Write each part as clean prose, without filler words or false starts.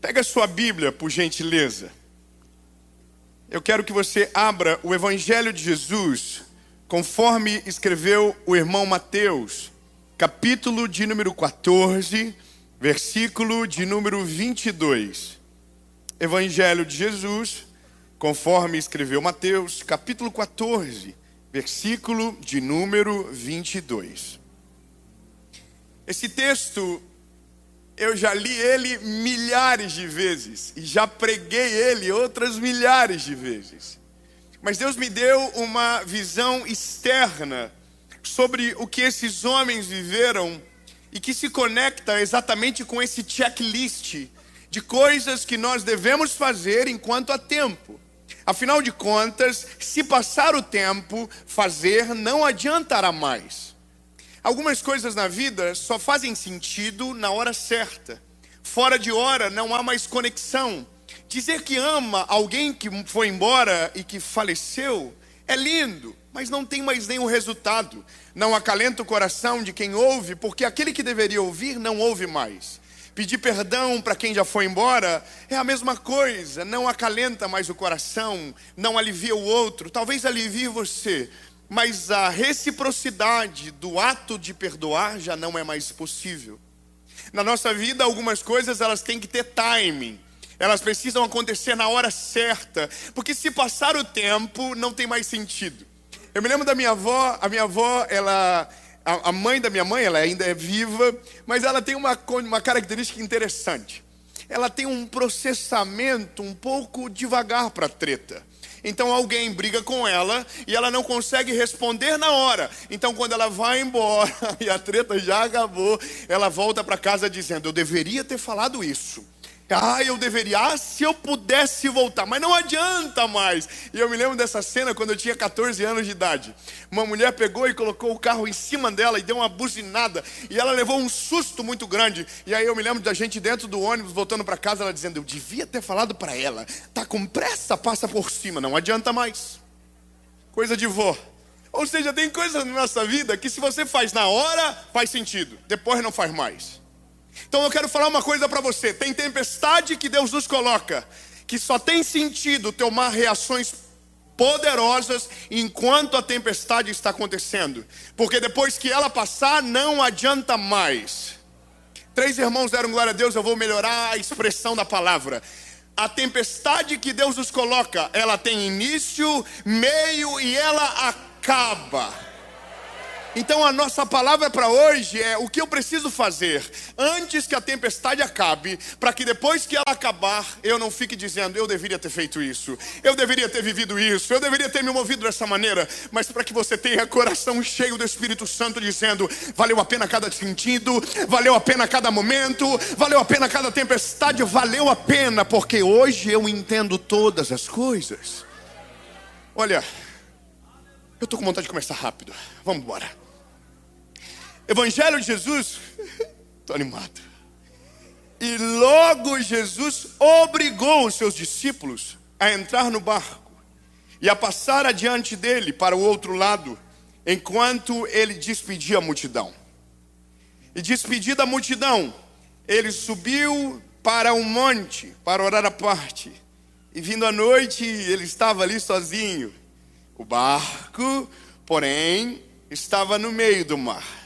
Pega a sua Bíblia, por gentileza. Eu quero que você abra o Evangelho de Jesus, conforme escreveu o irmão Mateus, capítulo de número 14, versículo de número 22. Evangelho de Jesus, conforme escreveu Mateus, capítulo 14, versículo de número 22. Esse texto, eu já li ele milhares de vezes e já preguei ele outras milhares de vezes. Mas Deus me deu uma visão externa sobre o que esses homens viveram e que se conecta exatamente com esse checklist de coisas que nós devemos fazer enquanto há tempo. Afinal de contas, se passar o tempo, fazer não adiantará mais. Algumas coisas na vida só fazem sentido na hora certa. Fora de hora não há mais conexão. Dizer que ama alguém que foi embora e que faleceu é lindo, mas não tem mais nenhum resultado. Não acalenta o coração de quem ouve, porque aquele que deveria ouvir não ouve mais. Pedir perdão para quem já foi embora é a mesma coisa, não acalenta mais o coração, não alivia o outro, talvez alivie você, mas a reciprocidade do ato de perdoar já não é mais possível. Na nossa vida, algumas coisas elas têm que ter timing, elas precisam acontecer na hora certa, porque se passar o tempo, não tem mais sentido. Eu me lembro da minha avó, a mãe da minha mãe, ela ainda é viva, mas ela tem uma característica interessante. Ela tem um processamento um pouco devagar para a treta. Então alguém briga com ela e ela não consegue responder na hora. Então quando ela vai embora e a treta já acabou, ela volta para casa dizendo: eu deveria ter falado isso. Eu deveria, se eu pudesse voltar, mas não adianta mais. E eu me lembro dessa cena quando eu tinha 14 anos de idade. Uma mulher pegou e colocou o carro em cima dela e deu uma buzinada. E ela levou um susto muito grande. E aí eu me lembro da gente dentro do ônibus, voltando para casa, ela dizendo: eu devia ter falado para ela, tá com pressa, passa por cima, não adianta mais. Coisa de vó. Ou seja, tem coisas na nossa vida que se você faz na hora, faz sentido, depois não faz mais. Então eu quero falar uma coisa para você. Tem tempestade que Deus nos coloca, que só tem sentido tomar reações poderosas enquanto a tempestade está acontecendo, porque depois que ela passar, não adianta mais. 3 irmãos deram glória a Deus. Eu vou melhorar a expressão da palavra. A tempestade que Deus nos coloca, ela tem início, meio e ela acaba. Então a nossa palavra para hoje é: o que eu preciso fazer antes que a tempestade acabe, para que depois que ela acabar, eu não fique dizendo: eu deveria ter feito isso, eu deveria ter vivido isso, eu deveria ter me movido dessa maneira. Mas para que você tenha coração cheio do Espírito Santo, dizendo: valeu a pena cada sentido, valeu a pena cada momento, valeu a pena cada tempestade, valeu a pena, porque hoje eu entendo todas as coisas. Olha, eu estou com vontade de começar rápido, vamos embora. Evangelho de Jesus, estou animado. E logo Jesus obrigou os seus discípulos a entrar no barco e a passar adiante dele para o outro lado, enquanto ele despedia a multidão. E despedida a multidão, ele subiu para um monte para orar à parte. E vindo à noite, ele estava ali sozinho. O barco, porém, estava no meio do mar,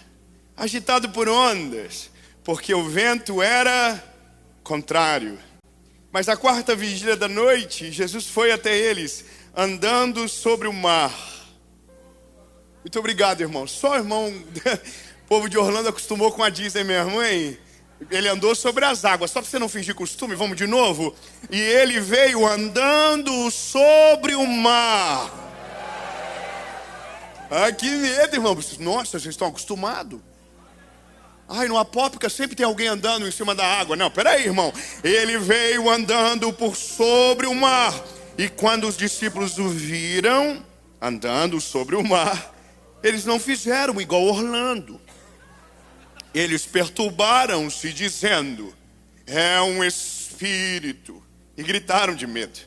agitado por ondas, porque o vento era contrário. Mas à 4ª vigília da noite, Jesus foi até eles, andando sobre o mar. Muito obrigado, irmão. Só o irmão, o povo de Orlando acostumou com a Disney mesmo, hein? Ele andou sobre as águas. Só para você não fingir costume, vamos de novo. E ele veio andando sobre o mar. Que medo, irmão. Nossa, vocês estão acostumados? No Apócrifo sempre tem alguém andando em cima da água. Não, peraí, irmão. Ele veio andando por sobre o mar. E quando os discípulos o viram andando sobre o mar, eles não fizeram igual Orlando. Eles perturbaram-se, dizendo: é um espírito. E gritaram de medo.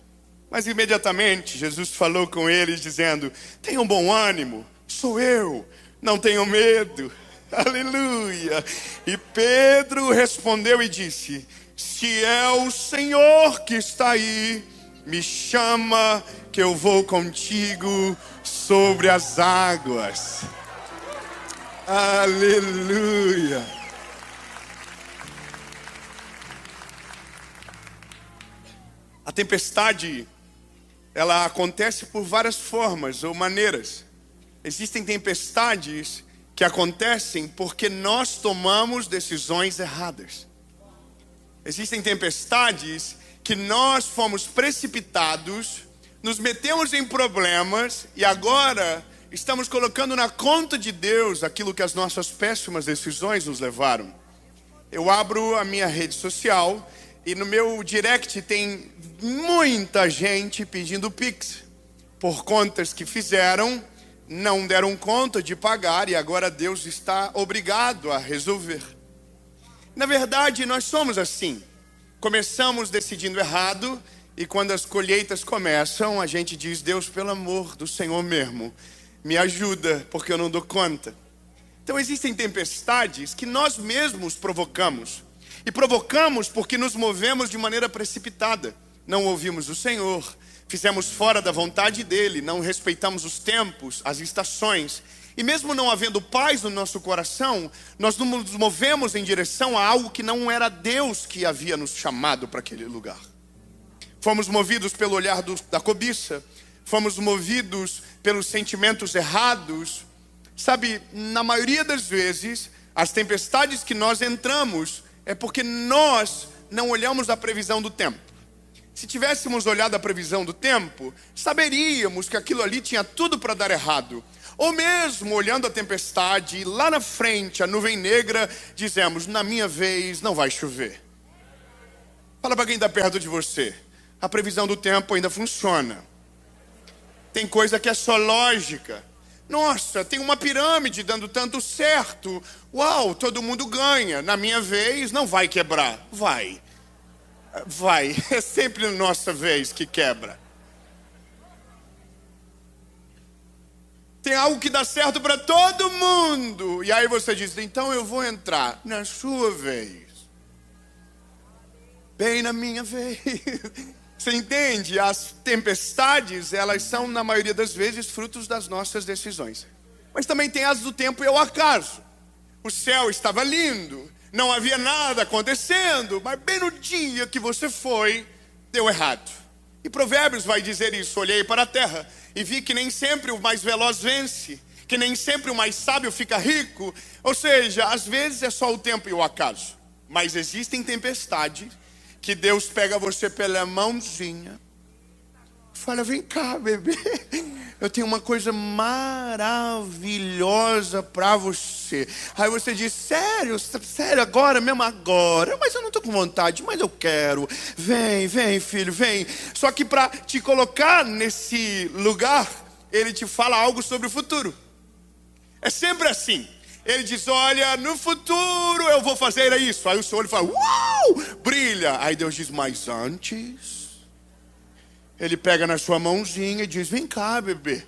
Mas imediatamente Jesus falou com eles, dizendo: tenham bom ânimo, sou eu, não tenham medo. Aleluia. E Pedro respondeu e disse: Se é o Senhor que está aí, me chama que eu vou contigo sobre as águas. Aleluia. A tempestade, ela acontece por várias formas ou maneiras. Existem tempestades que acontecem porque nós tomamos decisões erradas. Existem tempestades que nós fomos precipitados, nos metemos em problemas e agora estamos colocando na conta de Deus aquilo que as nossas péssimas decisões nos levaram. Eu abro a minha rede social e no meu direct tem muita gente pedindo Pix por contas que fizeram, não deram conta de pagar e agora Deus está obrigado a resolver. Na verdade, nós somos assim. Começamos decidindo errado e quando as colheitas começam, a gente diz: Deus, pelo amor do Senhor mesmo, me ajuda, porque eu não dou conta. Então existem tempestades que nós mesmos provocamos. E provocamos porque nos movemos de maneira precipitada. Não ouvimos o Senhor, fizemos fora da vontade dEle, não respeitamos os tempos, as estações. E mesmo não havendo paz no nosso coração, nós nos movemos em direção a algo que não era Deus que havia nos chamado para aquele lugar. Fomos movidos pelo olhar da cobiça, fomos movidos pelos sentimentos errados. Sabe, na maioria das vezes, as tempestades que nós entramos é porque nós não olhamos a previsão do tempo. Se tivéssemos olhado a previsão do tempo, saberíamos que aquilo ali tinha tudo para dar errado. Ou mesmo olhando a tempestade, lá na frente, a nuvem negra, dizemos: na minha vez não vai chover. Fala para quem está perto de você: a previsão do tempo ainda funciona. Tem coisa que é só lógica. Nossa, tem uma pirâmide dando tanto certo. Uau, todo mundo ganha. Na minha vez não vai quebrar. Vai. É sempre a nossa vez que quebra. Tem algo que dá certo para todo mundo. E aí você diz: então eu vou entrar na sua vez. Bem na minha vez. Você entende? As tempestades, elas são na maioria das vezes frutos das nossas decisões. Mas também tem as do tempo e o acaso. O céu estava lindo, não havia nada acontecendo, mas bem no dia que você foi, deu errado. E Provérbios vai dizer isso: olhei para a terra e vi que nem sempre o mais veloz vence, que nem sempre o mais sábio fica rico. Ou seja, às vezes é só o tempo e o acaso. Mas existem tempestades que Deus pega você pela mãozinha, fala: vem cá, bebê, eu tenho uma coisa maravilhosa para você. Aí você diz: sério agora mesmo? Agora? Mas eu não estou com vontade, mas eu quero. Vem filho, vem. Só que para te colocar nesse lugar, ele te fala algo sobre o futuro. É sempre assim. Ele diz: olha, no futuro eu vou fazer isso. Aí o seu olho fala: uau, brilha. Aí Deus diz: mas antes, ele pega na sua mãozinha e diz: vem cá, bebê,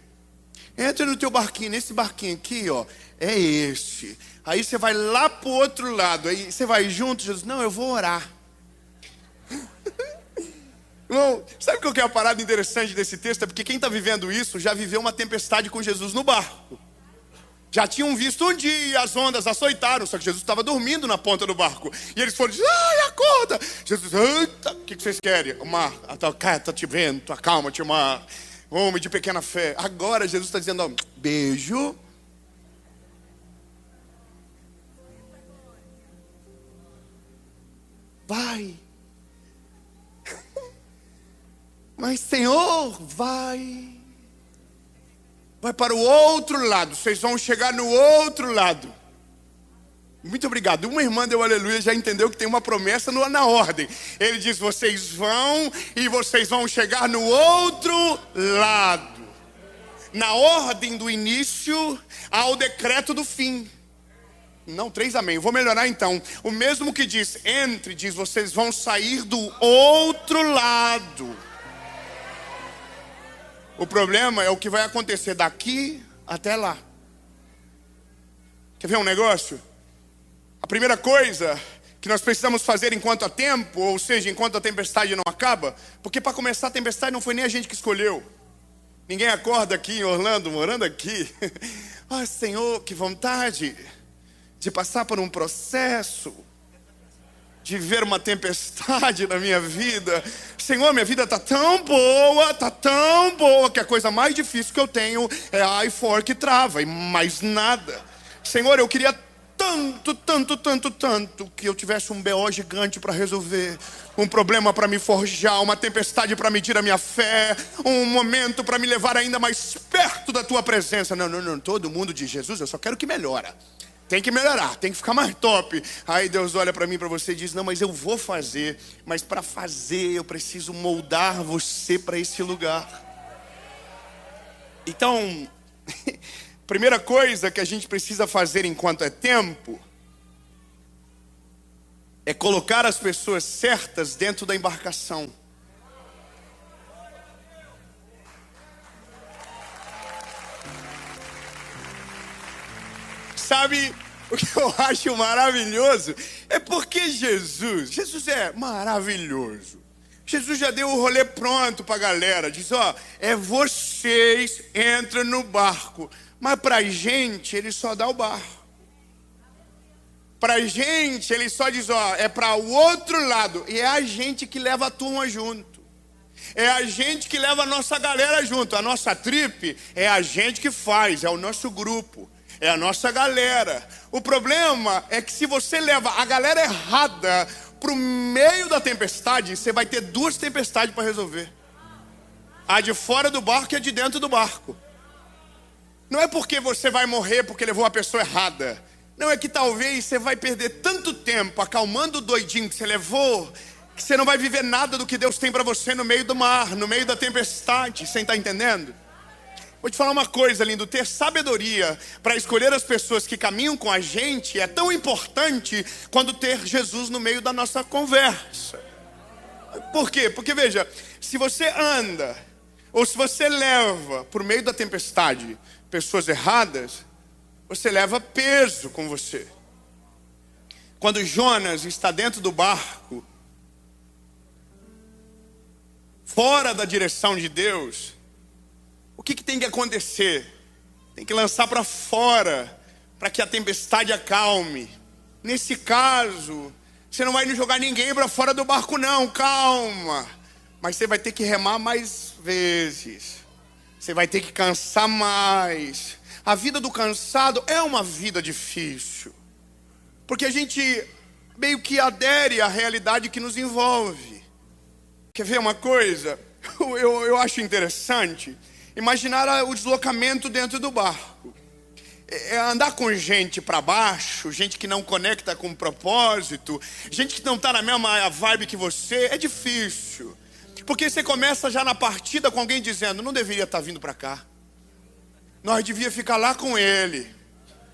entra no teu barquinho. Nesse barquinho aqui, ó, é esse. Aí você vai lá pro outro lado. Aí você vai junto. Jesus: não, eu vou orar. Irmão, sabe o que é a parada interessante desse texto? É porque quem está vivendo isso já viveu uma tempestade com Jesus no barco. Já tinham visto um dia, as ondas açoitaram, só que Jesus estava dormindo na ponta do barco. E eles foram dizer: ai, acorda. Jesus: eita, o que vocês querem? O mar está te vendo, acalma-te, mar. Homem de pequena fé. Agora Jesus está dizendo: ó, beijo. Vai. Mas Senhor, vai para o outro lado. Vocês vão chegar no outro lado. Muito obrigado. Uma irmã deu aleluia, já entendeu que tem uma promessa na ordem. Ele diz: vocês vão e vocês vão chegar no outro lado. Na ordem do início ao decreto do fim. Não, 3 amém. Vou melhorar então. O mesmo que diz entre, diz: vocês vão sair do outro lado. O problema é o que vai acontecer daqui até lá. Quer ver um negócio? A primeira coisa que nós precisamos fazer enquanto há tempo, ou seja, enquanto a tempestade não acaba, porque para começar a tempestade não foi nem a gente que escolheu. Ninguém acorda aqui em Orlando, morando aqui. Ah, Senhor, que vontade de passar por um processo, de ver uma tempestade na minha vida. Senhor, minha vida está tão boa, que a coisa mais difícil que eu tenho é a I4 que trava, e mais nada. Senhor, eu queria tanto que eu tivesse um BO gigante para resolver, um problema para me forjar, uma tempestade para medir a minha fé, um momento para me levar ainda mais perto da tua presença. Não, todo mundo diz: Jesus, eu só quero que melhora. Tem que melhorar, tem que ficar mais top. Aí Deus olha para mim, para você e diz: não, mas eu vou fazer. Mas para fazer eu preciso moldar você para esse lugar. Então, primeira coisa que a gente precisa fazer enquanto é tempo é colocar as pessoas certas dentro da embarcação. Sabe o que eu acho maravilhoso? É porque Jesus é maravilhoso. Jesus já deu o rolê pronto pra galera. Diz: ó, é vocês, entram no barco. Mas pra gente, ele só dá o barco. Pra gente, ele só diz: ó, é pra o outro lado. E é a gente que leva a turma junto. É a gente que leva a nossa galera junto. A nossa trip é a gente que faz, é o nosso grupo. É a nossa galera. O problema é que se você leva a galera errada pro meio da tempestade, você vai ter duas tempestades para resolver. A de fora do barco e a de dentro do barco. Não é porque você vai morrer porque levou a pessoa errada. Não, é que talvez você vai perder tanto tempo acalmando o doidinho que você levou, que você não vai viver nada do que Deus tem para você no meio do mar, no meio da tempestade. Você está entendendo? Vou te falar uma coisa, lindo: ter sabedoria para escolher as pessoas que caminham com a gente é tão importante quanto ter Jesus no meio da nossa conversa. Por quê? Porque veja, se você anda, ou se você leva por meio da tempestade pessoas erradas, você leva peso com você. Quando Jonas está dentro do barco, fora da direção de Deus, o que tem que acontecer? Tem que lançar para fora, para que a tempestade acalme. Nesse caso, você não vai jogar ninguém para fora do barco não, calma. Mas você vai ter que remar mais vezes. Você vai ter que cansar mais. A vida do cansado é uma vida difícil. Porque a gente meio que adere à realidade que nos envolve. Quer ver uma coisa? Eu acho interessante imaginar o deslocamento dentro do barco. É andar com gente para baixo, gente que não conecta com o propósito, gente que não está na mesma vibe que você. É difícil. Porque você começa já na partida com alguém dizendo: não deveria estar vindo para cá. Nós devia ficar lá com ele.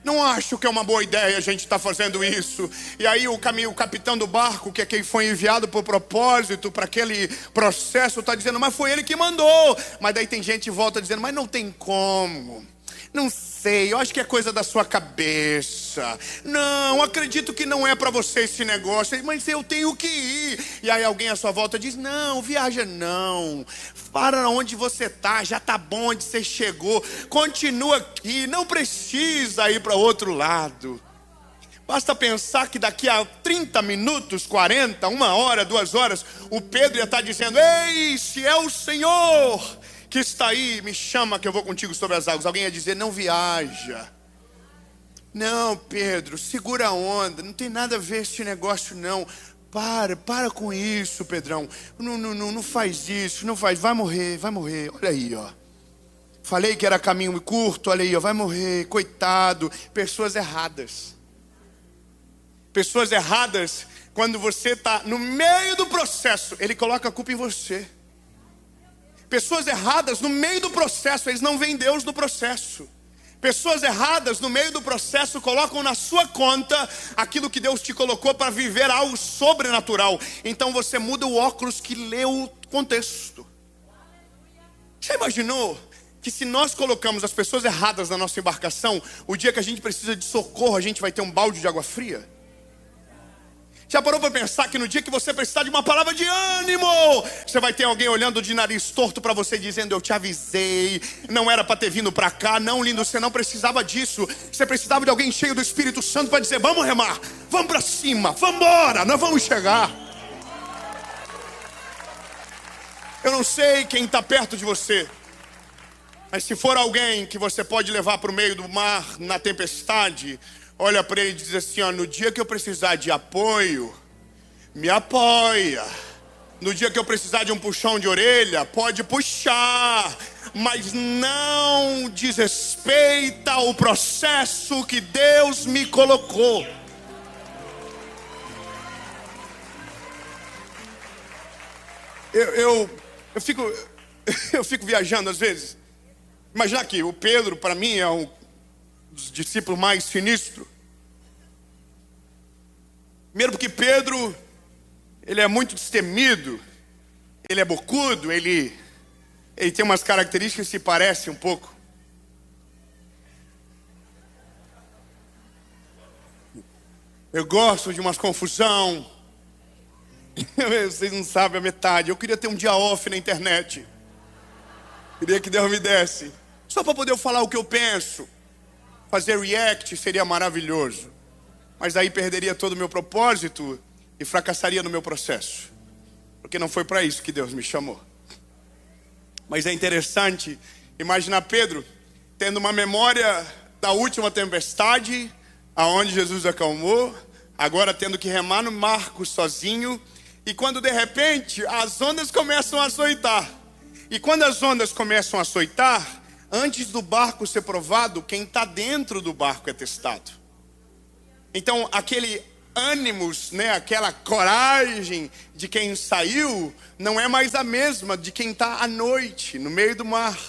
Não acho que é uma boa ideia a gente estar fazendo isso. E aí o capitão do barco, que é quem foi enviado por propósito para aquele processo, está dizendo: mas foi ele que mandou. Mas daí tem gente que volta dizendo: mas não tem como. Não sei, eu acho que é coisa da sua cabeça. Não, acredito que não é para você esse negócio. Mas eu tenho que ir. E aí alguém à sua volta diz: não, viaja não. Para onde você está, já está bom onde você chegou. Continua aqui, não precisa ir para outro lado. Basta pensar que daqui a 30 minutos, 40, 1 hora, 2 horas, o Pedro ia estar dizendo: ei, se é o Senhor que está aí, me chama que eu vou contigo sobre as águas. Alguém ia dizer: não viaja. Não, Pedro, segura a onda, não tem nada a ver esse negócio não. Para com isso, Pedrão. Não faz isso, não faz. Vai morrer. Olha aí, ó. Falei que era caminho curto, olha aí, ó. Vai morrer, coitado. Pessoas erradas. Pessoas erradas, quando você está no meio do processo, ele coloca a culpa em você. Pessoas erradas, no meio do processo, eles não veem Deus no processo. Pessoas erradas, no meio do processo, colocam na sua conta aquilo que Deus te colocou para viver algo sobrenatural. Então você muda o óculos que lê o contexto. Já imaginou que se nós colocamos as pessoas erradas na nossa embarcação, o dia que a gente precisa de socorro, a gente vai ter um balde de água fria? Já parou para pensar que no dia que você precisar de uma palavra de ânimo, você vai ter alguém olhando de nariz torto para você, dizendo: eu te avisei, não era para ter vindo para cá. Não, lindo, você não precisava disso. Você precisava de alguém cheio do Espírito Santo para dizer: vamos remar, vamos para cima, vamos embora, nós vamos chegar. Eu não sei quem está perto de você, mas se for alguém que você pode levar para o meio do mar, na tempestade, olha para ele e diz assim: ó, no dia que eu precisar de apoio, me apoia. No dia que eu precisar de um puxão de orelha, pode puxar, mas não desrespeita o processo que Deus me colocou. Eu fico viajando às vezes. Imagina que o Pedro, para mim, é um dos discípulos mais sinistros. Primeiro porque Pedro, ele é muito destemido, ele é bocudo, ele tem umas características que se parecem um pouco. Eu gosto de umas confusão. Vocês não sabem a metade. Eu queria ter um dia off na internet. Queria que Deus me desse, só para poder falar o que eu penso. Fazer react seria maravilhoso, mas aí perderia todo o meu propósito e fracassaria no meu processo, porque não foi para isso que Deus me chamou. Mas é interessante imaginar Pedro tendo uma memória da última tempestade, aonde Jesus acalmou, agora tendo que remar no mar sozinho, e quando de repente as ondas começam a açoitar. E quando as ondas começam a açoitar, antes do barco ser provado, quem está dentro do barco é testado. Então aquele ânimos, né, aquela coragem de quem saiu, não é mais a mesma de quem está à noite, no meio do mar.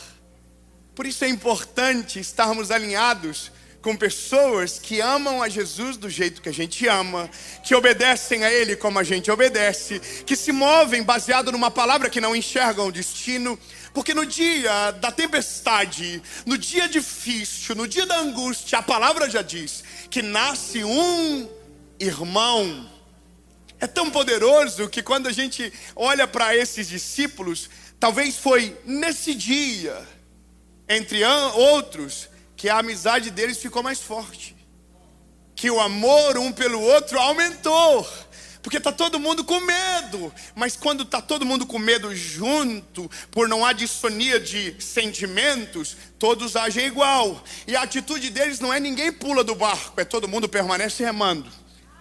Por isso é importante estarmos alinhados com pessoas que amam a Jesus do jeito que a gente ama, que obedecem a Ele como a gente obedece, que se movem baseado numa palavra, que não enxergam o destino. Porque no dia da tempestade, no dia difícil, no dia da angústia, a palavra já diz que nasce um irmão. É tão poderoso que quando a gente olha para esses discípulos, talvez foi nesse dia, entre outros, que a amizade deles ficou mais forte, que o amor um pelo outro aumentou, porque está todo mundo com medo. Mas quando está todo mundo com medo junto, por não há dissonia de sentimentos, todos agem igual. E a atitude deles não é ninguém pula do barco, é todo mundo permanece remando.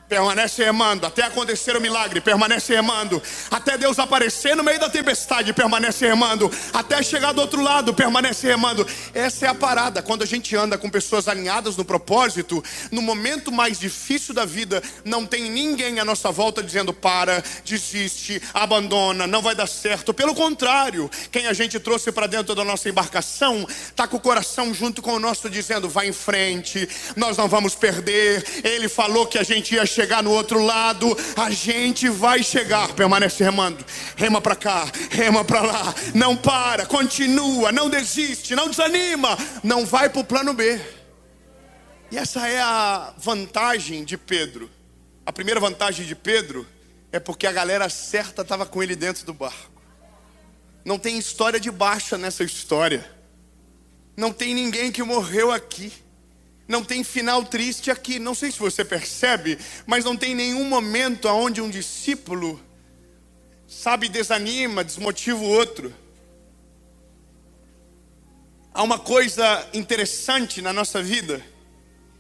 Permanece remando, até acontecer o milagre, permanece remando. Até Deus aparecer no meio da tempestade, permanece remando. Até chegar do outro lado, permanece remando. Essa é a parada, quando a gente anda com pessoas alinhadas no propósito, no momento mais difícil da vida, não tem ninguém à nossa volta dizendo: para, desiste, abandona, não vai dar certo. Pelo contrário, quem a gente trouxe para dentro da nossa embarcação, está com o coração junto com o nosso, dizendo: vai em frente, nós não vamos perder. Ele falou que a gente ia chegar no outro lado, a gente vai chegar. Permanece remando, rema para cá, rema para lá, não para, continua, não desiste, não desanima, não vai para o plano B. E essa é a vantagem de Pedro. A primeira vantagem de Pedro é porque a galera certa estava com ele dentro do barco. Não tem história de baixa nessa história, não tem ninguém que morreu aqui, não tem final triste aqui. Não sei se você percebe, mas não tem nenhum momento onde um discípulo, desanima, desmotiva o outro. Há uma coisa interessante na nossa vida,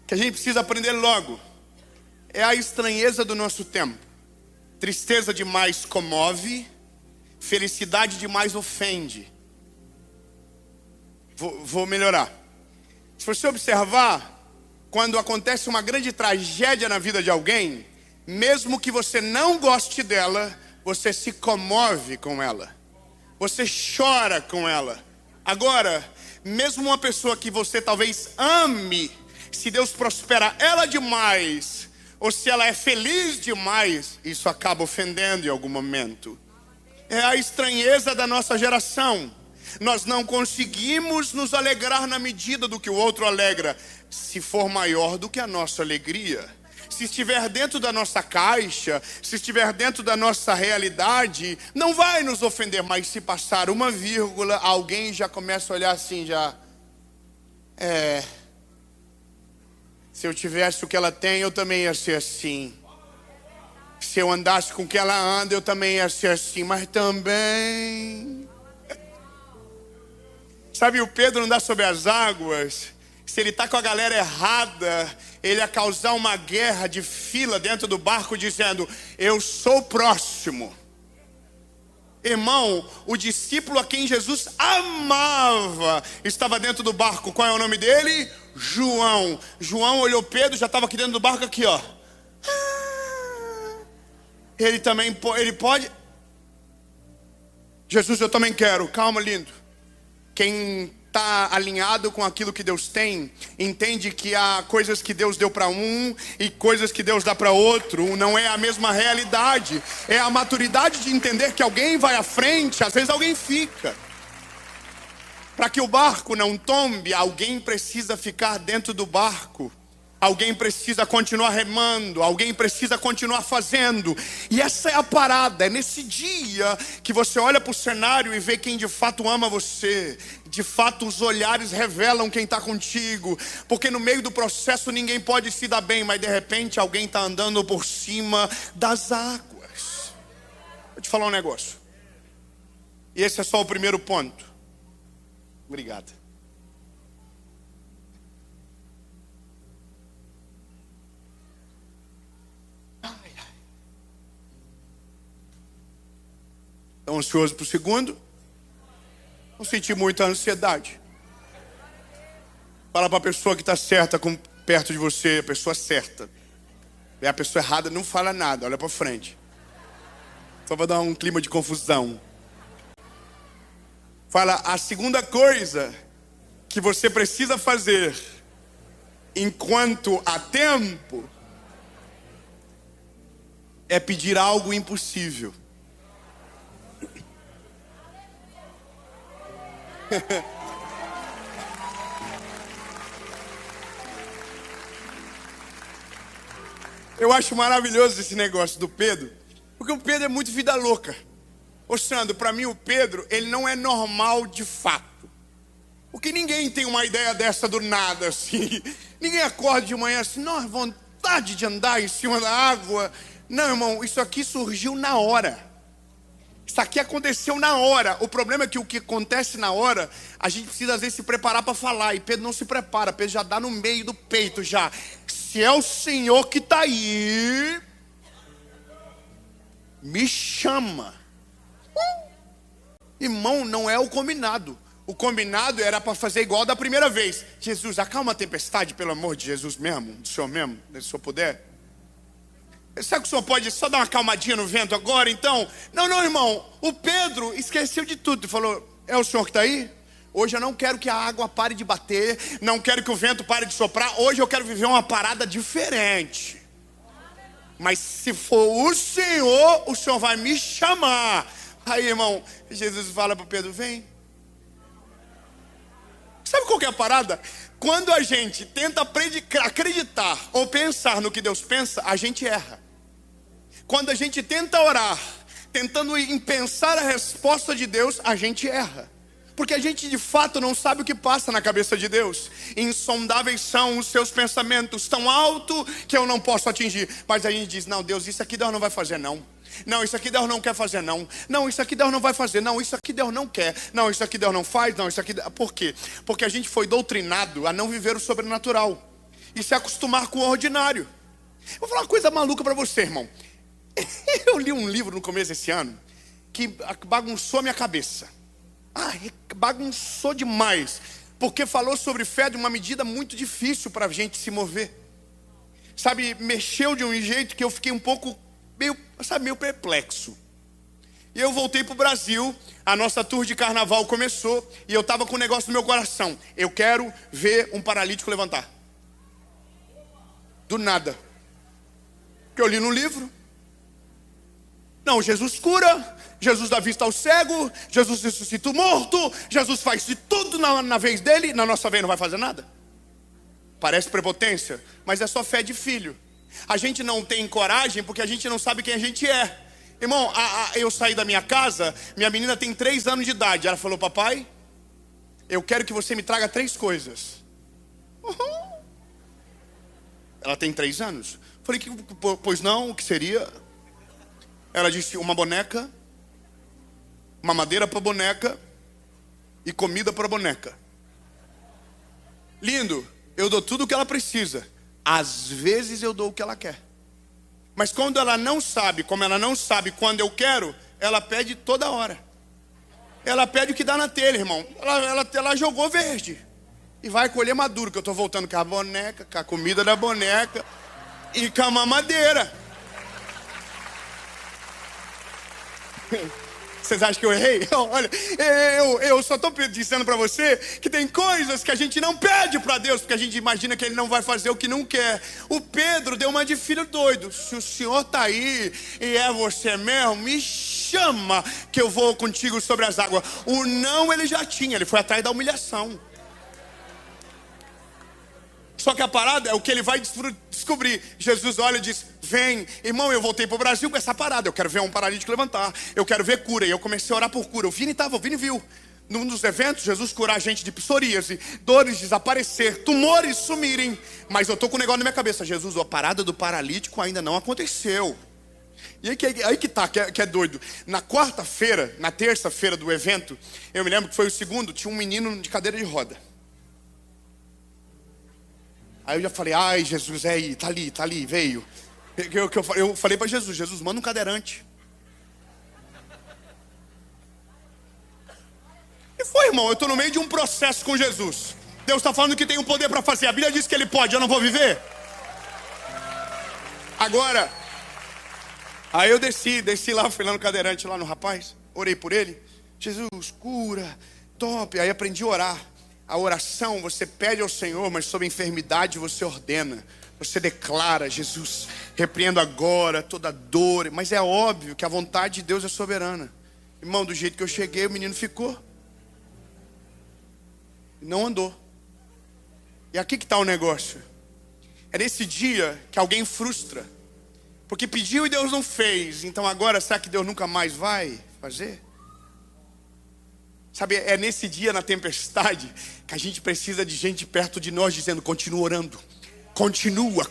que a gente precisa aprender logo. É a estranheza do nosso tempo. Tristeza demais comove, felicidade demais ofende. Vou melhorar. Se você observar, quando acontece uma grande tragédia na vida de alguém, mesmo que você não goste dela, você se comove com ela, você chora com ela. Agora, mesmo uma pessoa que você talvez ame, se Deus prospera ela demais, ou se ela é feliz demais, isso acaba ofendendo em algum momento. É a estranheza da nossa geração. Nós não conseguimos nos alegrar na medida do que o outro alegra, se for maior do que a nossa alegria. se estiver dentro da nossa caixa, se estiver dentro da nossa realidade, não vai nos ofender. Mas se passar uma vírgula, alguém já começa a olhar assim, se eu tivesse o que ela tem, eu também ia ser assim. Se eu andasse com o que ela anda, eu também ia ser assim. Mas também... Sabe, o Pedro andar sobre as águas, se ele está com a galera errada, ele ia causar uma guerra de fila dentro do barco, dizendo, eu sou o próximo. Irmão, o discípulo a quem Jesus amava estava dentro do barco. Qual é o nome dele? João. João olhou Pedro, já estava aqui dentro do barco, aqui ó. Ele também, ele pode... Jesus, eu também quero. Calma, lindo. Quem está alinhado com aquilo que Deus tem, entende que há coisas que Deus deu para um e coisas que Deus dá para outro. Não é a mesma realidade. É a maturidade de entender que alguém vai à frente, às vezes alguém fica. Para que o barco não tombe, alguém precisa ficar dentro do barco. Alguém precisa continuar remando, alguém precisa continuar fazendo. E essa é a parada, é nesse dia que você olha para o cenário e vê quem de fato ama você. De fato os olhares revelam quem está contigo. Porque no meio do processo ninguém pode se dar bem, mas de repente alguém está andando por cima das águas. Vou te falar um negócio. E esse é só o primeiro ponto. Obrigado. Estão ansiosos para o segundo? Não senti muita ansiedade. Fala para a pessoa que está certa perto de você, a pessoa certa. E a pessoa errada não fala nada, olha para frente. Só para dar um clima de confusão. Fala, a segunda coisa que você precisa fazer enquanto há tempo é pedir algo impossível. Eu acho maravilhoso esse negócio do Pedro, porque o Pedro é muito vida louca. Ô Sandro, para mim o Pedro, ele não é normal de fato. Porque ninguém tem uma ideia dessa do nada assim. Ninguém acorda de manhã assim, nossa, vontade de andar em cima da água. Não, irmão, isso aqui surgiu na hora. Isso aqui aconteceu na hora. O problema é que o que acontece na hora, a gente precisa às vezes se preparar para falar. E Pedro não se prepara, Pedro já dá no meio do peito já. Se é o Senhor que está aí, me chama. Irmão, não é o combinado. O combinado era para fazer igual da primeira vez. Jesus, acalma a tempestade, pelo amor de Jesus mesmo, do Senhor mesmo, se o Senhor puder. Será que o senhor pode só dar uma calmadinha no vento agora, então? Não, irmão. O Pedro esqueceu de tudo. Ele falou, é o senhor que está aí? Hoje eu não quero que a água pare de bater. Não quero que o vento pare de soprar. Hoje eu quero viver uma parada diferente. Mas se for o senhor vai me chamar. Aí, irmão, Jesus fala para Pedro, vem. Sabe qual que é a parada? Quando a gente tenta acreditar ou pensar no que Deus pensa, a gente erra. Quando a gente tenta orar, tentando pensar a resposta de Deus, a gente erra. Porque a gente de fato não sabe o que passa na cabeça de Deus. Insondáveis são os seus pensamentos, tão alto que eu não posso atingir. Mas a gente diz, não, Deus, isso aqui Deus não vai fazer não. Não, isso aqui Deus não quer fazer não. Não, isso aqui Deus não vai fazer. Não, isso aqui Deus não quer. Não, isso aqui Deus não faz. Não, isso aqui... Por quê? Porque a gente foi doutrinado a não viver o sobrenatural e se acostumar com o ordinário. Vou falar uma coisa maluca para você, irmão. Eu li um livro no começo desse ano que bagunçou a minha cabeça. Bagunçou demais. Porque falou sobre fé de uma medida muito difícil para a gente se mover. Sabe, mexeu de um jeito que eu fiquei um pouco meio perplexo. E eu voltei para o Brasil, a nossa tour de carnaval começou, e eu estava com um negócio no meu coração. Eu quero ver um paralítico levantar. Do nada. Porque eu li no livro. Não, Jesus cura, Jesus dá vista ao cego, Jesus ressuscita o morto, Jesus faz de tudo na vez dele, na nossa vez não vai fazer nada. Parece prepotência, mas é só fé de filho. A gente não tem coragem porque a gente não sabe quem a gente é. Irmão, eu saí da minha casa, minha menina tem 3 anos de idade. Ela falou: papai, eu quero que você me traga 3 coisas. Uhum. Ela tem 3 anos. Falei: pois não, o que seria? Ela disse: uma boneca, uma madeira para boneca e comida para boneca. Lindo, eu dou tudo o que ela precisa. Às vezes eu dou o que ela quer. Mas quando ela não sabe, como ela não sabe quando eu quero, ela pede toda hora. Ela pede o que dá na telha, irmão. Ela jogou verde. E vai colher maduro, que eu estou voltando com a boneca, com a comida da boneca e com a mamadeira. Vocês acham que eu errei? Olha, eu só estou dizendo para você que tem coisas que a gente não pede para Deus, porque a gente imagina que Ele não vai fazer o que não quer. O Pedro deu uma de filho doido. Se o Senhor está aí e é você mesmo, me chama que eu vou contigo sobre as águas. O não ele já tinha, ele foi atrás da humilhação. Só que a parada é o que ele vai descobrir. Jesus olha e diz: vem, irmão, eu voltei para o Brasil com essa parada. Eu quero ver um paralítico levantar, eu quero ver cura. E eu comecei a orar por cura. O Vini viu. Num dos eventos, Jesus curar a gente de psoríase, dores desaparecer, tumores sumirem. Mas eu estou com um negócio na minha cabeça: Jesus, a parada do paralítico ainda não aconteceu. E aí que tá, que é doido. Na quarta-feira, na terça-feira do evento, eu me lembro que foi o segundo, tinha um menino de cadeira de roda. Aí eu já falei: ai, Jesus, é aí, tá ali, veio. Eu falei para Jesus, manda um cadeirante. E foi, irmão, eu estou no meio de um processo com Jesus. Deus está falando que tem um poder para fazer. A Bíblia diz que Ele pode, eu não vou viver? Agora, aí eu desci lá, fui lá no cadeirante, lá no rapaz. Orei por ele. Jesus, cura, top. Aí aprendi a orar. A oração, você pede ao Senhor, mas sobre a enfermidade você ordena. Você declara: Jesus, repreendo agora toda dor. Mas é óbvio que a vontade de Deus é soberana. Irmão, do jeito que eu cheguei, o menino ficou. Não andou. E aqui que está o negócio. É nesse dia que alguém frustra. Porque pediu e Deus não fez. Então agora, será que Deus nunca mais vai fazer? Sabe, é nesse dia, na tempestade, que a gente precisa de gente perto de nós dizendo: continua orando. Continua.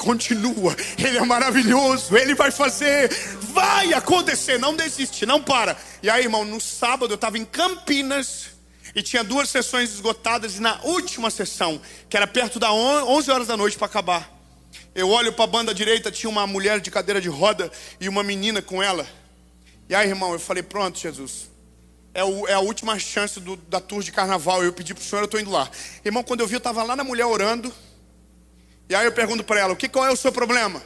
Ele é maravilhoso, Ele vai fazer, vai acontecer, não desiste, não para. E aí, irmão, no sábado eu estava em Campinas e tinha 2 sessões esgotadas. E na última sessão, que era perto das 11 horas da noite para acabar, eu olho para a banda direita, tinha uma mulher de cadeira de roda e uma menina com ela. E aí, irmão, eu falei: pronto, Jesus, é a última chance da tour de carnaval. Eu pedi para o Senhor, eu estou indo lá. Irmão, quando eu vi, eu estava lá na mulher orando. E aí eu pergunto para ela: qual é o seu problema?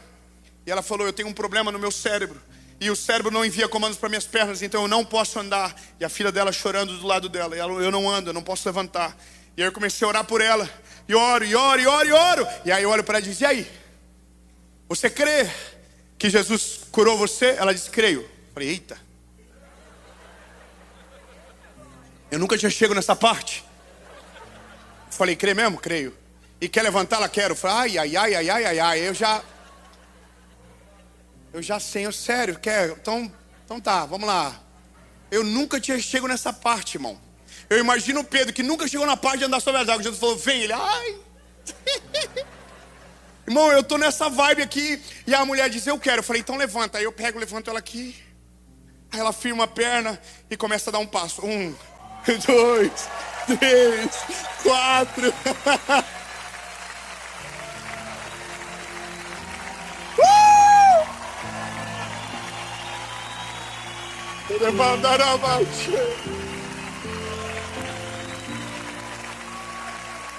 E ela falou: eu tenho um problema no meu cérebro. E o cérebro não envia comandos para minhas pernas, então eu não posso andar. E a filha dela chorando do lado dela. E ela: eu não ando, eu não posso levantar. E aí eu comecei a orar por ela. E oro. E aí eu olho para ela e digo: e aí? Você crê que Jesus curou você? Ela disse: creio. Eu falei: eita. Eu nunca tinha chego nessa parte. Eu falei: crê mesmo? Creio. E quer levantar? Ela quer. Eu falei: ai. Eu já sei, sério, quer? Então tá, vamos lá. Eu nunca tinha chego nessa parte, irmão. Eu imagino o Pedro, que nunca chegou na parte de andar sobre as águas. Jesus falou: vem. Ele: ai. Irmão, eu tô nessa vibe aqui. E a mulher diz: eu quero. Eu falei: então levanta. Aí eu levanto ela aqui. Aí ela firma a perna e começa a dar um passo. 1, 2, 3, 4.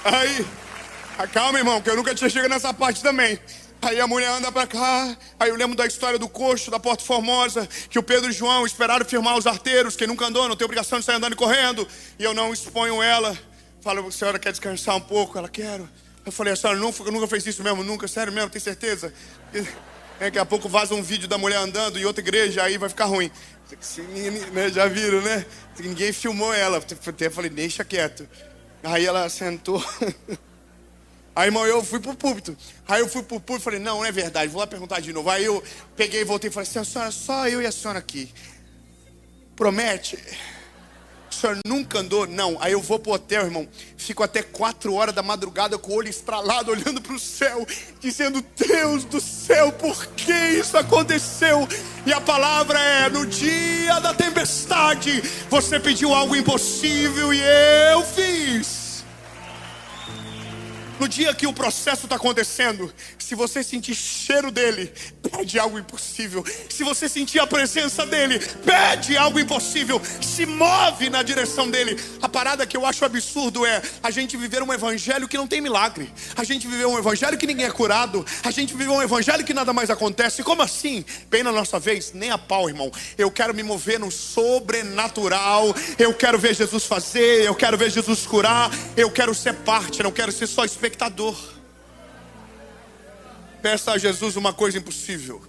Aí, calma, irmão, que eu nunca tinha chegado nessa parte também. Aí a mulher anda pra cá. Aí eu lembro da história do coxo, da Porta Formosa, que o Pedro e o João esperaram firmar os arteiros. Quem nunca andou não tem obrigação de sair andando e correndo. E eu não exponho ela. Falo: a senhora quer descansar um pouco? Ela: quero. Eu falei: a senhora nunca fez isso mesmo? Nunca? Sério mesmo? Tem certeza? Daqui a pouco vaza um vídeo da mulher andando em outra igreja, aí vai ficar ruim. Já viram, né? Ninguém filmou ela. Até falei: deixa quieto. Aí ela sentou. Aí, irmão, eu fui pro púlpito. Aí eu fui pro púlpito e falei, não é verdade, vou lá perguntar de novo. Aí eu peguei e voltei e falei assim, senhora, só eu e a senhora aqui. Promete? O senhor nunca andou? Não. Aí eu vou pro hotel, irmão. Fico até 4 horas da madrugada com o olho estralado, olhando pro céu, dizendo, Deus do céu, por que isso aconteceu? E a palavra é, no dia da tempestade, você pediu algo impossível e eu fiz. No dia que o processo está acontecendo, se você sentir cheiro dele, pede algo impossível. Se você sentir a presença dele, pede algo impossível. Se move na direção dele. A parada que eu acho absurdo é a gente viver um evangelho que não tem milagre. A gente viver um evangelho que ninguém é curado. A gente viver um evangelho que nada mais acontece. Como assim? Bem na nossa vez, nem a pau, irmão. Eu quero me mover no sobrenatural. Eu quero ver Jesus fazer. Eu quero ver Jesus curar. Eu quero ser parte, não quero ser só espectador. Peça a Jesus uma coisa impossível.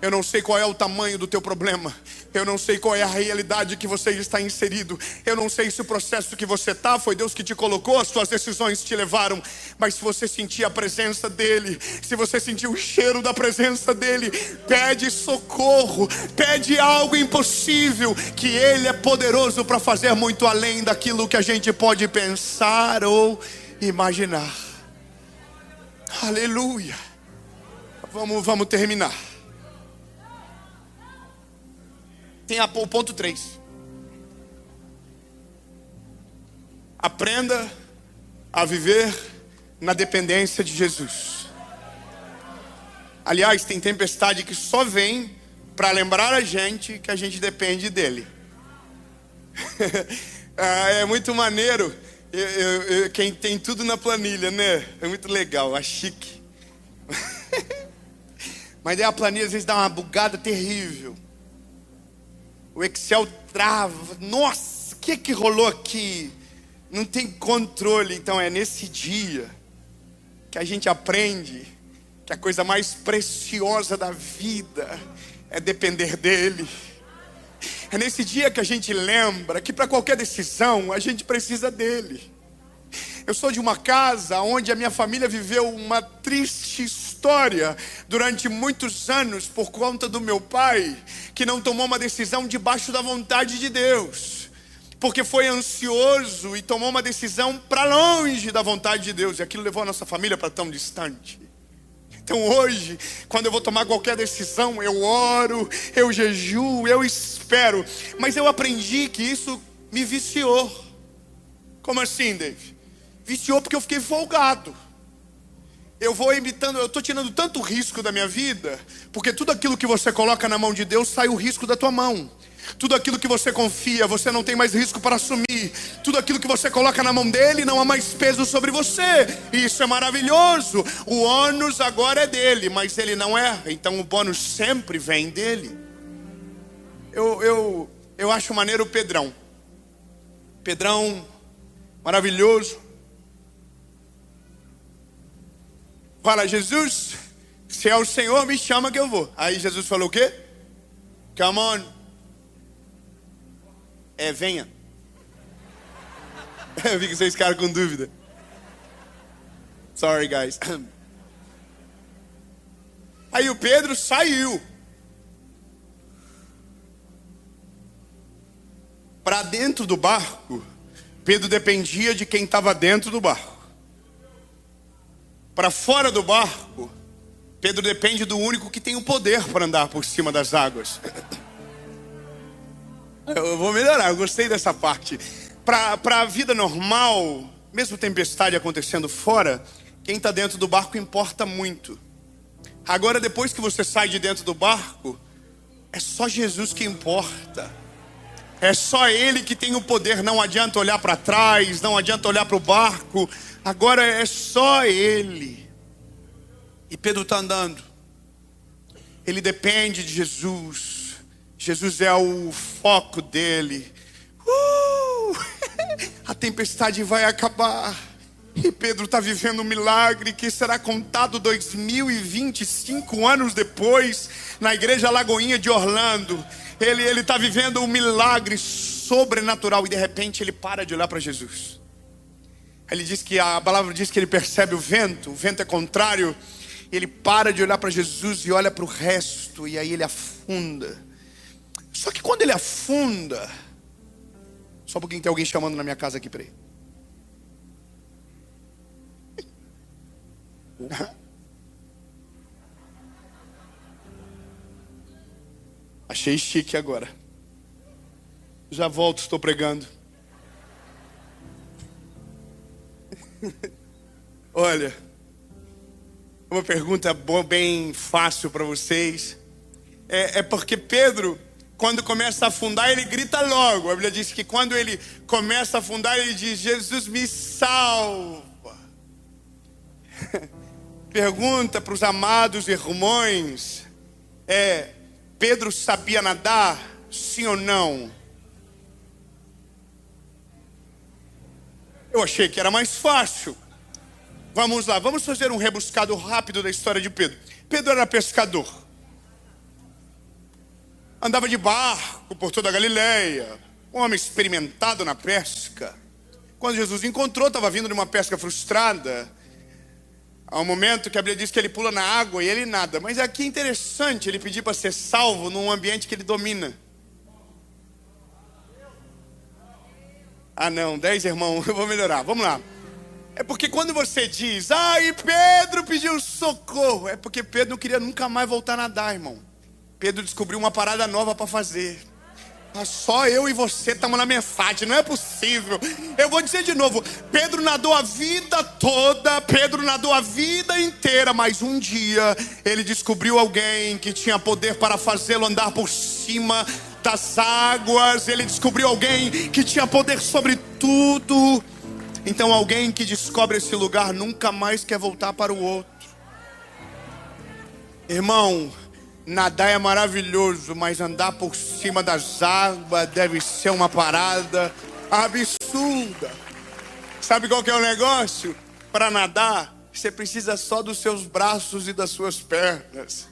Eu não sei qual é o tamanho do teu problema. Eu não sei qual é a realidade que você está inserido. Eu não sei se o processo que você está foi Deus que te colocou, as suas decisões te levaram. Mas se você sentir a presença dele, se você sentir o cheiro da presença dele, pede socorro, pede algo impossível, que ele é poderoso para fazer muito além daquilo que a gente pode pensar ou imaginar. Aleluia. Vamos terminar. Tem o ponto 3. Aprenda a viver na dependência de Jesus. Aliás, tem tempestade que só vem para lembrar a gente que a gente depende dele. É muito maneiro. Quem tem tudo na planilha, né? É muito legal, é chique. Mas daí a planilha às vezes dá uma bugada terrível. O Excel trava. Nossa, o que rolou aqui? Não tem controle. Então é nesse dia que a gente aprende que a coisa mais preciosa da vida é depender dele. É nesse dia que a gente lembra que para qualquer decisão a gente precisa dele. Eu sou de uma casa onde a minha família viveu uma triste história durante muitos anos por conta do meu pai, que não tomou uma decisão debaixo da vontade de Deus, porque foi ansioso e tomou uma decisão para longe da vontade de Deus, e aquilo levou a nossa família para tão distante. Então hoje, quando eu vou tomar qualquer decisão, eu oro, eu jejuo, eu espero. Mas eu aprendi que isso me viciou. Como assim, Dave? Viciou porque eu fiquei folgado. Eu estou tirando tanto risco da minha vida, porque tudo aquilo que você coloca na mão de Deus, sai o risco da tua mão. Tudo aquilo que você confia, você não tem mais risco para assumir. Tudo aquilo que você coloca na mão dele, não há mais peso sobre você. E isso é maravilhoso. O ônus agora é dele, mas ele não é. Então o bônus sempre vem dele. Eu acho maneiro o Pedrão. Pedrão, maravilhoso. Fala, Jesus, se é o Senhor, me chama que eu vou. Aí Jesus falou o quê? Come on. Venha. Eu vi que vocês ficaram com dúvida. Sorry, guys. Aí o Pedro saiu para dentro do barco. Pedro dependia de quem estava dentro do barco. Para fora do barco, Pedro depende do único que tem o poder para andar por cima das águas. Eu vou melhorar, eu gostei dessa parte. Para a vida normal, mesmo tempestade acontecendo fora, quem está dentro do barco importa muito. Agora, depois que você sai de dentro do barco, é só Jesus que importa. É só Ele que tem o poder. Não adianta olhar para trás, não adianta olhar para o barco. Agora é só Ele. E Pedro está andando. Ele depende de Jesus. Jesus é o foco dele. A tempestade vai acabar. E Pedro está vivendo um milagre que será contado 2025 anos depois, na igreja Lagoinha de Orlando. Ele está vivendo um milagre sobrenatural e de repente ele para de olhar para Jesus. Ele diz que a palavra diz que ele percebe o vento é contrário. Ele para de olhar para Jesus e olha para o resto, e aí ele afunda. Só que quando ele afunda, só um pouquinho, tem alguém chamando na minha casa aqui, peraí. Achei chique agora. Já volto, estou pregando. Olha, uma pergunta boa, bem fácil para vocês. É porque Pedro, quando começa a afundar, ele grita logo. A Bíblia diz que quando ele começa a afundar, ele diz: Jesus, me salva. Pergunta para os amados irmãos: Pedro sabia nadar? Sim ou não? Eu achei que era mais fácil. Vamos lá, vamos fazer um rebuscado rápido da história de Pedro. Pedro era pescador. Andava de barco por toda a Galileia. Um homem experimentado na pesca. Quando Jesus encontrou, estava vindo de uma pesca frustrada. Há um momento que a Bíblia diz que ele pula na água e ele nada. Mas aqui é interessante ele pedir para ser salvo num ambiente que ele domina. Ah não, 10 irmãos, eu vou melhorar, vamos lá. É porque quando você diz: ai, Pedro pediu socorro, é porque Pedro não queria nunca mais voltar a nadar, irmão. Pedro descobriu uma parada nova para fazer. Só eu e você estamos na metade, não é possível. Eu vou dizer de novo: Pedro nadou a vida toda, Pedro nadou a vida inteira, mas um dia ele descobriu alguém que tinha poder para fazê-lo andar por cima das águas. Ele descobriu alguém que tinha poder sobre tudo. Então alguém que descobre esse lugar nunca mais quer voltar para o outro. Irmão, nadar é maravilhoso, mas andar por cima das águas deve ser uma parada absurda. Sabe qual que é o negócio? Para nadar, você precisa só dos seus braços e das suas pernas.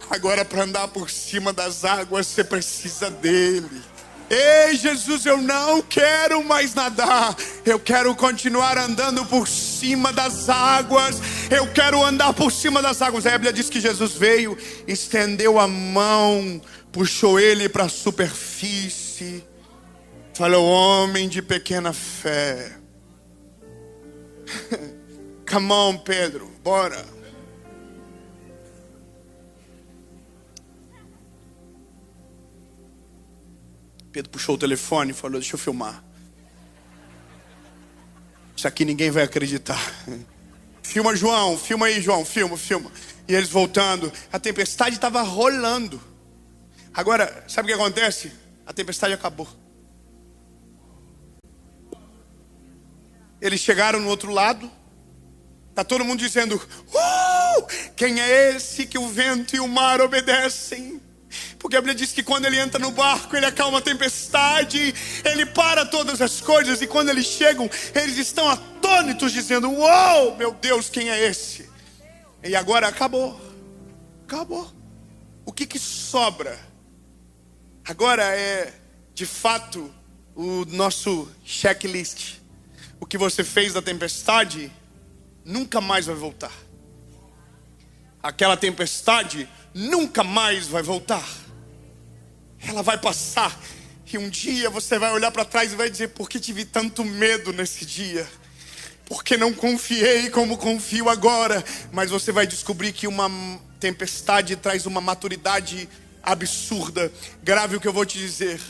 Agora, para andar por cima das águas, você precisa dele. Ei, Jesus, eu não quero mais nadar. Eu quero continuar andando por cima das águas. Eu quero andar por cima das águas. A Bíblia diz que Jesus veio, estendeu a mão, puxou ele para a superfície. Falou: homem de pequena fé. Come on, Pedro, bora. Pedro puxou o telefone e falou: deixa eu filmar. Isso aqui ninguém vai acreditar. Filma, João, filma aí, João, filma. E eles voltando, a tempestade estava rolando. Agora, sabe o que acontece? A tempestade acabou. Eles chegaram no outro lado. Está todo mundo dizendo: quem é esse que o vento e o mar obedecem? Porque a Bíblia diz que quando ele entra no barco, ele acalma a tempestade, ele para todas as coisas. E quando eles chegam, eles estão atônitos, dizendo: uou, meu Deus, quem é esse? E agora acabou. O que sobra? Agora é, de fato, o nosso checklist. O que você fez da tempestade nunca mais vai voltar. Aquela tempestade nunca mais vai voltar. Ela vai passar. E um dia você vai olhar para trás e vai dizer: por que tive tanto medo nesse dia? Porque não confiei como confio agora. Mas você vai descobrir que uma tempestade traz uma maturidade absurda. Grave o que eu vou te dizer.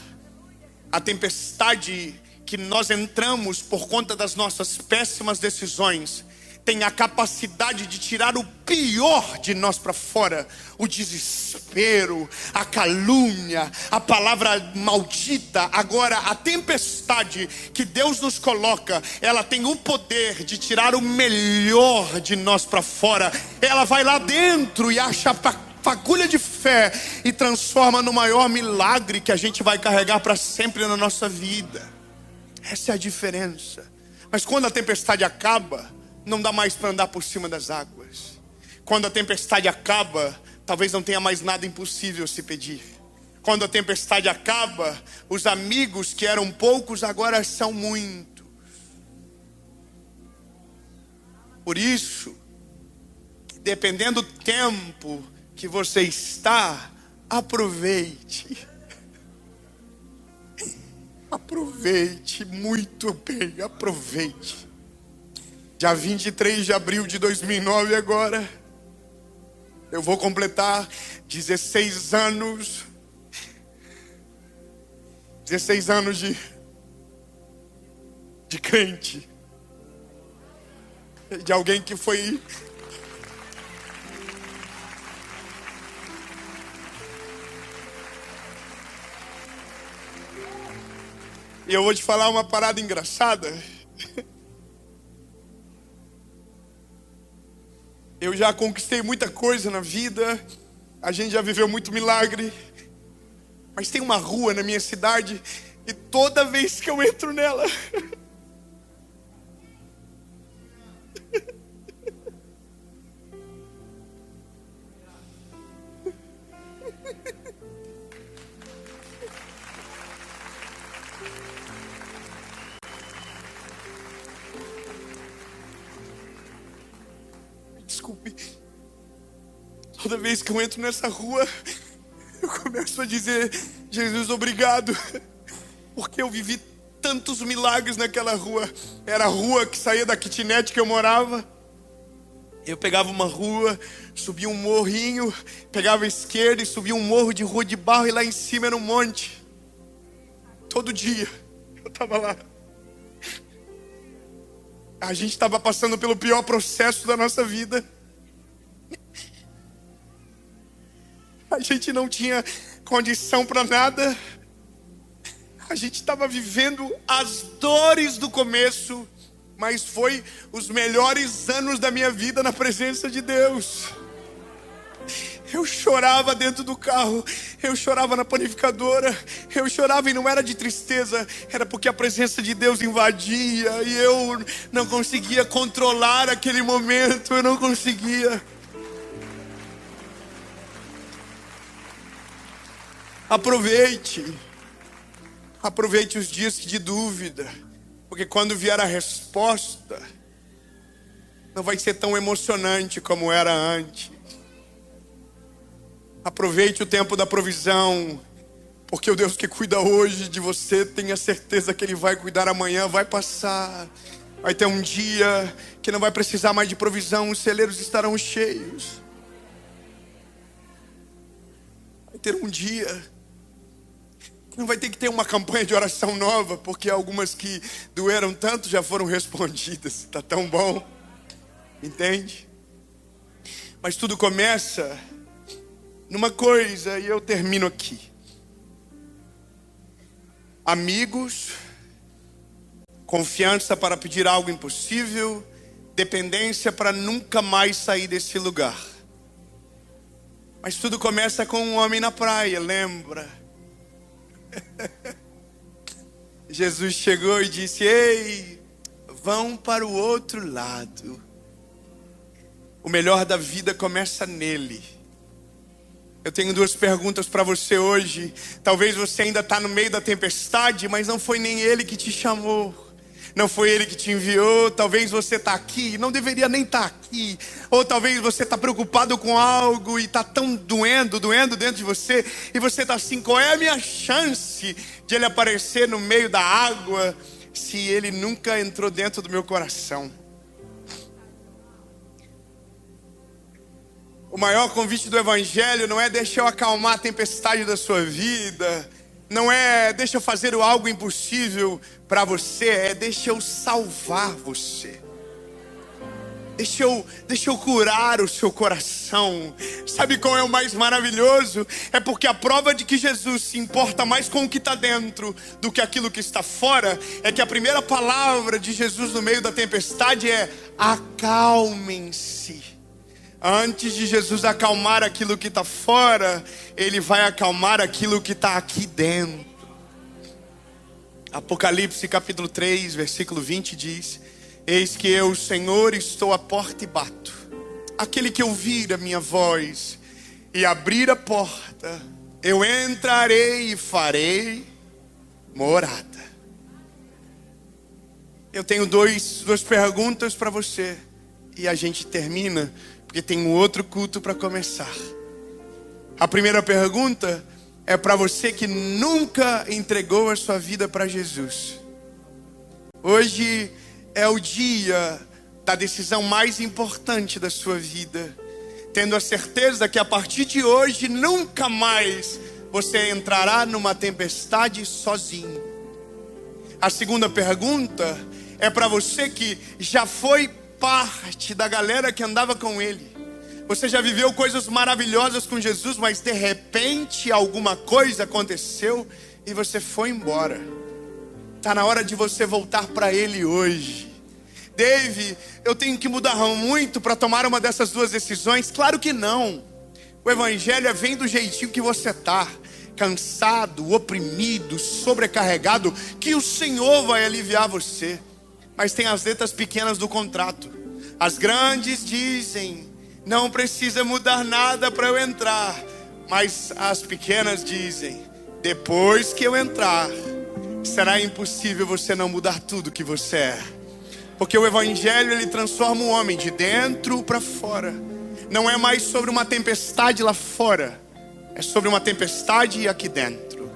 A tempestade que nós entramos por conta das nossas péssimas decisões tem a capacidade de tirar o pior de nós para fora. O desespero, a calúnia, a palavra maldita. Agora, a tempestade que Deus nos coloca, ela tem o poder de tirar o melhor de nós para fora. Ela vai lá dentro e acha fagulha de fé e transforma no maior milagre que a gente vai carregar para sempre na nossa vida. Essa é a diferença. Mas quando a tempestade acaba, não dá mais para andar por cima das águas. Quando a tempestade acaba, talvez não tenha mais nada impossível se pedir. Quando a tempestade acaba, os amigos que eram poucos agora são muitos. Por isso, dependendo do tempo que você está, aproveite. Aproveite muito bem, aproveite. Dia 23 de abril de 2009 agora, eu vou completar 16 anos. 16 anos de crente. De alguém que foi... E eu vou te falar uma parada engraçada. Eu já conquistei muita coisa na vida. A gente já viveu muito milagre. Mas tem uma rua na minha cidade e toda vez que eu entro nela... Desculpe. Toda vez que eu entro nessa rua, eu começo a dizer: Jesus, obrigado, porque eu vivi tantos milagres naquela rua. Era a rua que saía da kitnet que eu morava. Eu pegava uma rua, subia um morrinho, pegava a esquerda e subia um morro de rua de barro, e lá em cima era um monte. Todo dia eu estava lá. A gente estava passando pelo pior processo da nossa vida. A gente não tinha condição para nada. A gente estava vivendo as dores do começo, mas foi os melhores anos da minha vida na presença de Deus. Eu chorava dentro do carro, eu chorava na panificadora, eu chorava e não era de tristeza, era porque a presença de Deus invadia e eu não conseguia controlar aquele momento, eu não conseguia. Aproveite os dias de dúvida, porque quando vier a resposta, não vai ser tão emocionante como era antes. Aproveite o tempo da provisão, porque o Deus que cuida hoje de você, tenha certeza que Ele vai cuidar amanhã, vai passar. Vai ter um dia que não vai precisar mais de provisão, os celeiros estarão cheios. Vai ter um dia que não vai ter que ter uma campanha de oração nova, porque algumas que doeram tanto já foram respondidas. Está tão bom, entende? Mas tudo começa numa coisa, e eu termino aqui. Amigos, confiança para pedir algo impossível, dependência para nunca mais sair desse lugar. Mas tudo começa com um homem na praia, lembra? Jesus chegou e disse: ei, vão para o outro lado. O melhor da vida começa nele. Eu tenho duas perguntas para você hoje. Talvez você ainda está no meio da tempestade, mas não foi nem Ele que te chamou, não foi Ele que te enviou. Talvez você está aqui, não deveria nem estar aqui. Ou talvez você está preocupado com algo e está tão doendo dentro de você. E você está assim: qual é a minha chance de Ele aparecer no meio da água, se Ele nunca entrou dentro do meu coração? O maior convite do Evangelho não é deixa eu acalmar a tempestade da sua vida, não é deixa eu fazer algo impossível para você, é deixa eu salvar você. Deixa eu curar o seu coração. Sabe qual é o mais maravilhoso? É porque a prova de que Jesus se importa mais com o que está dentro do que aquilo que está fora, é que a primeira palavra de Jesus no meio da tempestade é: acalmem-se. Antes de Jesus acalmar aquilo que está fora, Ele vai acalmar aquilo que está aqui dentro. Apocalipse capítulo 3, versículo 20 diz: eis que eu, Senhor, estou à porta e bato. Aquele que ouvir a minha voz e abrir a porta, eu entrarei e farei morada. Eu tenho duas perguntas para você. e a gente termina, porque tem um outro culto para começar. A primeira pergunta é para você que nunca entregou a sua vida para Jesus. Hoje é o dia da decisão mais importante da sua vida, tendo a certeza que a partir de hoje nunca mais você entrará numa tempestade sozinho. A segunda pergunta é para você que já foi parte da galera que andava com ele. Você já viveu coisas maravilhosas com Jesus, mas de repente alguma coisa aconteceu e você foi embora. Está na hora de você voltar para ele hoje. Dave, eu tenho que mudar muito para tomar uma dessas duas decisões? Claro que não. O evangelho vem do jeitinho que você está. Cansado, oprimido, sobrecarregado, que o Senhor vai aliviar você. Mas tem as letras pequenas do contrato. As grandes dizem: não precisa mudar nada para eu entrar. Mas as pequenas dizem: depois que eu entrar, será impossível você não mudar tudo que você é. Porque o evangelho, ele transforma o homem de dentro para fora. Não é mais sobre uma tempestade lá fora, é sobre uma tempestade aqui dentro.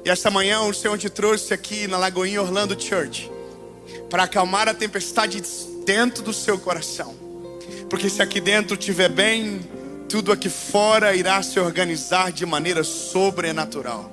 E essa manhã o Senhor te trouxe aqui na Lagoinha Orlando Church para acalmar a tempestade dentro do seu coração. Porque se aqui dentro estiver bem, tudo aqui fora irá se organizar de maneira sobrenatural.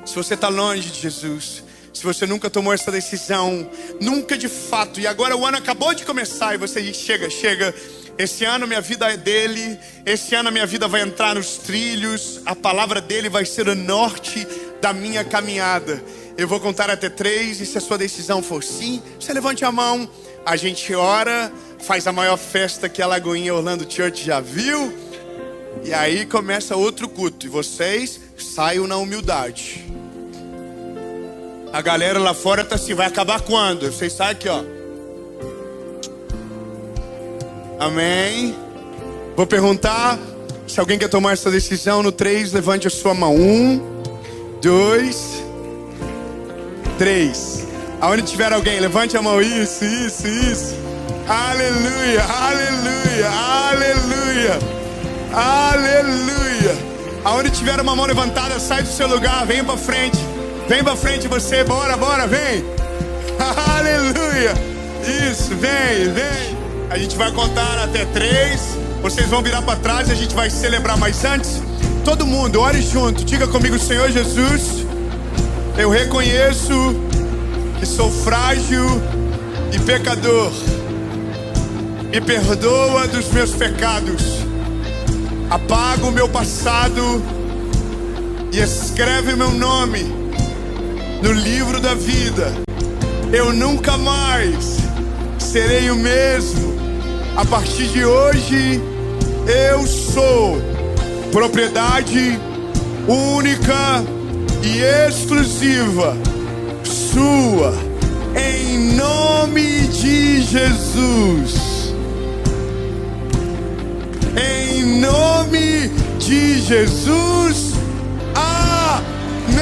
Se você está longe de Jesus, se você nunca tomou essa decisão, nunca de fato, e agora o ano acabou de começar e você diz: chega, esse ano minha vida é dele, esse ano a minha vida vai entrar nos trilhos, a palavra dele vai ser o norte da minha caminhada. Eu vou contar até 3 e se a sua decisão for sim, você levante a mão, a gente ora, faz a maior festa que a Lagoinha Orlando Church já viu, e aí começa outro culto, e vocês saiam na humildade. A galera lá fora tá assim: vai acabar quando? Vocês saem aqui, ó. Amém. Vou perguntar se alguém quer tomar essa decisão. No 3, levante a sua mão. 1, 2, 3. Aonde tiver alguém, levante a mão. Isso. Aleluia, aleluia, aleluia, aleluia. Aonde tiver uma mão levantada, sai do seu lugar, vem pra frente. Vem pra frente você, bora, vem. Aleluia. Isso, vem. A gente vai contar até 3. Vocês vão virar para trás e a gente vai celebrar. Mas antes, todo mundo, ore junto. Diga comigo: Senhor Jesus, eu reconheço que sou frágil e pecador. Me perdoa dos meus pecados. Apaga o meu passado e escreve meu nome no livro da vida. Eu nunca mais serei o mesmo. A partir de hoje, eu sou propriedade única e exclusiva sua, em nome de Jesus. Em nome de Jesus. Amém.